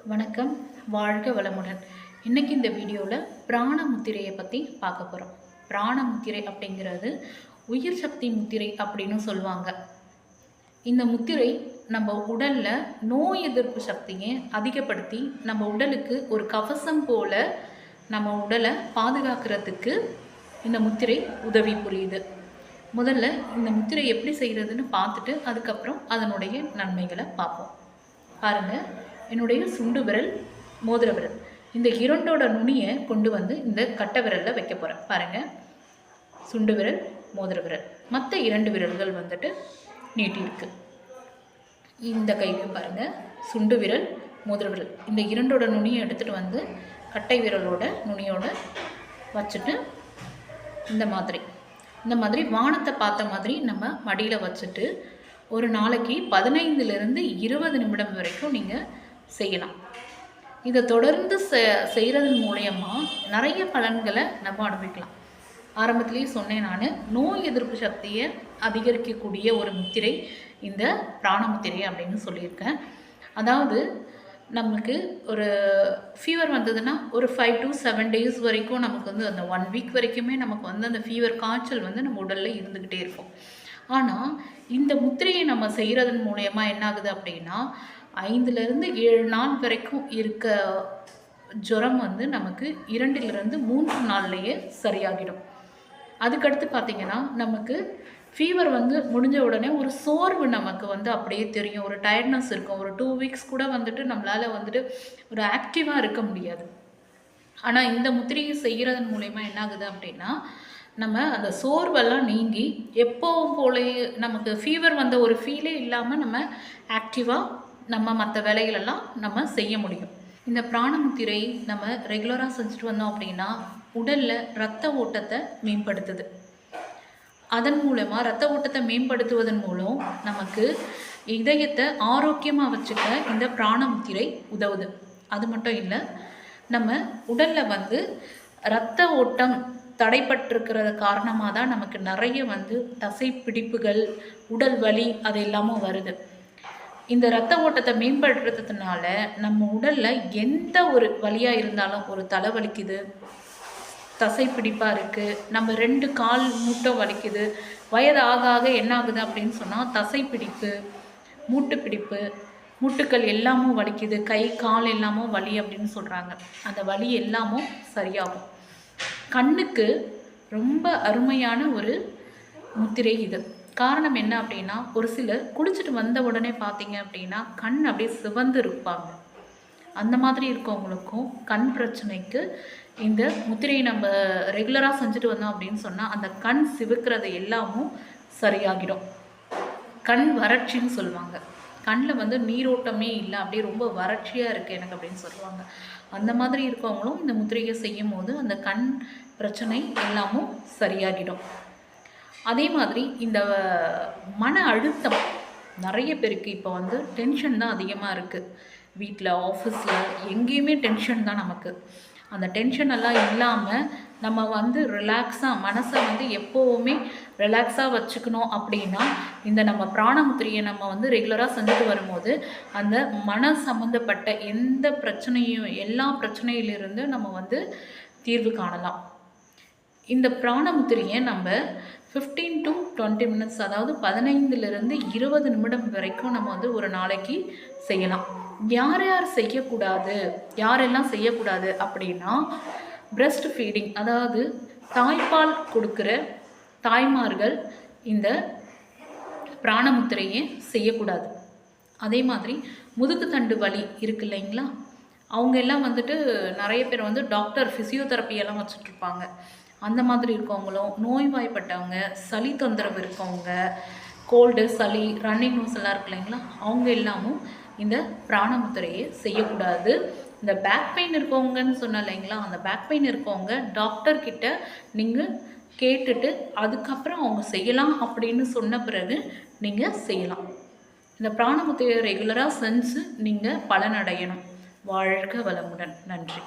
வணக்கம், வாழ்க வளமுடன். இன்றைக்கி இந்த வீடியோவில் பிராண முத்திரையை பற்றி பார்க்க போகிறோம். பிராண முத்திரை அப்படிங்கிறது உயிர் சக்தி முத்திரை அப்படின்னு சொல்லுவாங்க. இந்த முத்திரை நம்ம உடலில் நோய் எதிர்ப்பு சக்தியை அதிகப்படுத்தி நம்ம உடலுக்கு ஒரு கவசம் போல் நம்ம உடலை பாதுகாக்கிறதுக்கு இந்த முத்திரை உதவி புரியுது. முதல்ல இந்த முத்திரை எப்படி செய்கிறதுன்னு பார்த்துட்டு அதுக்கப்புறம் அதனுடைய நன்மைகளை பார்ப்போம். பாருங்கள், என்னுடைய சுண்டு விரல், மோதிர விரல், இந்த இரண்டோட நுனியை கொண்டு வந்து இந்த கட்டை விரலில் வைக்க போகிறேன். பாருங்கள், சுண்டு விரல், மோதிர விரல், மற்ற 2 விரல்கள் வந்துட்டு நீட்டியிருக்கு. இந்த கையிலையும் பாருங்கள், சுண்டு விரல், மோதிர விரல், இந்த இரண்டோட நுனியை எடுத்துகிட்டு வந்து கட்டை விரலோட நுனியோட வச்சுட்டு இந்த மாதிரி வானத்தை பார்த்த மாதிரி நம்ம மடியில் வச்சுட்டு ஒரு நாளைக்கு 15லிருந்து 20 நிமிடம் வரைக்கும் நீங்கள் செய்யலாம். இதை தொடர்ந்து செய்கிறதன் மூலயமா நிறைய பலன்களை நம்ம அனுபவிக்கலாம். ஆரம்பத்திலேயே சொன்னேன், நான் நோய் எதிர்ப்பு சக்தியை அதிகரிக்கக்கூடிய ஒரு முத்திரை இந்த பிராண முத்திரை அப்படின்னு சொல்லியிருக்கேன். அதாவது நமக்கு ஒரு ஃபீவர் வந்ததுன்னா ஒரு 5 to 7 days வரைக்கும் நமக்கு வந்து அந்த 1 week வரைக்குமே நமக்கு வந்து அந்த ஃபீவர் காய்ச்சல் வந்து நம்ம உடலில் இருந்துக்கிட்டே இருக்கும். ஆனால் இந்த முத்திரையை நம்ம செய்கிறதன் மூலயமா என்ன ஆகுது அப்படின்னா 5லிருந்து 7 நாள் வரைக்கும் இருக்க ஜுரம் வந்து நமக்கு 2லிருந்து 3 நாள்லேயே சரியாகிடும். அதுக்கடுத்து பார்த்திங்கன்னா நமக்கு ஃபீவர் வந்து முடிஞ்ச உடனே ஒரு சோர்வு நமக்கு வந்து அப்படியே தெரியும், ஒரு டயர்ட்னஸ் இருக்கும். ஒரு 2 weeks கூட வந்துட்டு நம்மளால் வந்துட்டு ஒரு ஆக்டிவாக இருக்க முடியாது. ஆனால் இந்த முத்திரையை செய்கிறதன் மூலயமா என்ன ஆகுது அப்படின்னா நம்ம அந்த சோர்வெல்லாம் நீங்கி எப்போவும் போலேயே நமக்கு ஃபீவர் வந்த ஒரு ஃபீலே இல்லாமல் நம்ம ஆக்டிவாக நம்ம மற்ற வேலைகளெல்லாம் நம்ம செய்ய முடியும். இந்த பிராணமுத்திரை நம்ம ரெகுலராக செஞ்சுட்டு வந்தோம் அப்படின்னா உடலில் இரத்த ஓட்டத்தை மேம்படுத்துது. அதன் மூலமாக இரத்த ஓட்டத்தை மேம்படுத்துவதன் மூலம் நமக்கு இதயத்தை ஆரோக்கியமாக வச்சுக்க இந்த பிராணமுத்திரை உதவுது. அது மட்டும் இல்லை, நம்ம உடலில் வந்து இரத்த ஓட்டம் தடைப்பட்டிருக்கிறது காரணமாக தான் நமக்கு நிறைய வந்து தசை பிடிப்புகள், உடல் வலி அது எல்லாமும் வருது. இந்த இரத்த ஓட்டத்தை மேம்படுத்துறதுனால நம்ம உடலில் எந்த ஒரு வலியாக இருந்தாலும், ஒரு தலை வலிக்குது, தசை பிடிப்பாக இருக்குது, நம்ம 2 கால் மூட்டை வலிக்குது, வயது ஆக ஆக என்ன ஆகுது அப்படின்னு சொன்னால் தசை பிடிப்பு, மூட்டு பிடிப்பு, மூட்டுக்கள் எல்லாமும் வலிக்குது, கை கால் எல்லாமும் வலி அப்படின்னு சொல்கிறாங்க. அந்த வலி எல்லாமும் சரியாகும். கண்ணுக்கு ரொம்ப அருமையான ஒரு முத்திரை இது. காரணம் என்ன அப்படின்னா, ஒரு சிலர் குளிச்சுட்டு வந்த உடனே பார்த்தீங்க அப்படின்னா கண் அப்படியே சிவந்து இருப்பாங்க. அந்த மாதிரி இருக்கவங்களுக்கும் கண் பிரச்சனைக்கு இந்த முத்திரையை நம்ம ரெகுலராக செஞ்சுட்டு வந்தோம் அப்படின்னு சொன்னால் அந்த கண் சிவக்கிறது எல்லாமும் சரியாகிடும். கண் வறட்சின்னு சொல்லுவாங்க. கண்ணில் வந்து நீரோட்டமே இல்லை, அப்படியே ரொம்ப வறட்சியாக இருக்குது எனக்கு அப்படின்னு சொல்லுவாங்க. அந்த மாதிரி இருக்கவங்களும் இந்த முத்திரையை செய்யும் போது அந்த கண் பிரச்சனை எல்லாமும் சரியாகிடும். அதே மாதிரி இந்த மன அழுத்தம் நிறைய பேருக்கு இப்போ வந்து டென்ஷன் தான் அதிகமாக இருக்குது. வீட்டில், ஆஃபீஸில், எங்கேயுமே டென்ஷன் தான் நமக்கு. அந்த டென்ஷன் எல்லாம் இல்லாமல் நம்ம வந்து ரிலாக்ஸாக மனசை வந்து எப்போவுமே ரிலாக்ஸாக வச்சுக்கணும் அப்படின்னா இந்த நம்ம பிராணமுத்திரையை நம்ம வந்து ரெகுலராக செஞ்சுட்டு வரும்போது அந்த மன சம்மந்தப்பட்ட எந்த பிரச்சனையும் எல்லா பிரச்சனையிலிருந்து நம்ம வந்து தீர்வு காணலாம். இந்த பிராணமுத்திரையை நம்ம 15 to 20 minutes, அதாவது 15லிருந்து 20 நிமிடம் வரைக்கும் நம்ம வந்து ஒரு நாளைக்கு செய்யலாம். யார் செய்யக்கூடாது, யாரெல்லாம் செய்யக்கூடாது அப்படின்னா பிரெஸ்ட் ஃபீடிங், அதாவது தாய்ப்பால் கொடுக்குற தாய்மார்கள் இந்த பிராணமுத்திரையை செய்யக்கூடாது. அதே மாதிரி முதுகுத்தண்டு வலி இருக்கு இல்லைங்களா, அவங்க எல்லாம் வந்துட்டு நிறைய பேர் வந்து டாக்டர் ஃபிசியோதெரப்பியெல்லாம் வச்சுட்ருப்பாங்க. அந்த மாதிரி இருக்கவங்களும், நோய்வாய்ப்பட்டவங்க, சளி தொந்தரவு இருக்கவங்க, கோல்டு, சளி, ரன்னிங் நோஸ் எல்லாம் இருக்கு இல்லைங்களா, அவங்க எல்லாமும் இந்த பிராணமுத்திரையை செய்யக்கூடாது. இந்த பேக் பெயின் இருக்கவங்கன்னு சொன்ன இல்லைங்களா, அந்த பேக் பெயின் இருக்கவங்க டாக்டர்கிட்ட நீங்கள் கேட்டுட்டு அதுக்கப்புறம் அவங்க செய்யலாம் அப்படின்னு சொன்ன பிறகு நீங்கள் செய்யலாம். இந்த பிராணமுத்திரையை ரெகுலராக செஞ்சு நீங்கள் பலனடையணும். வாழ்க வளமுடன். நன்றி.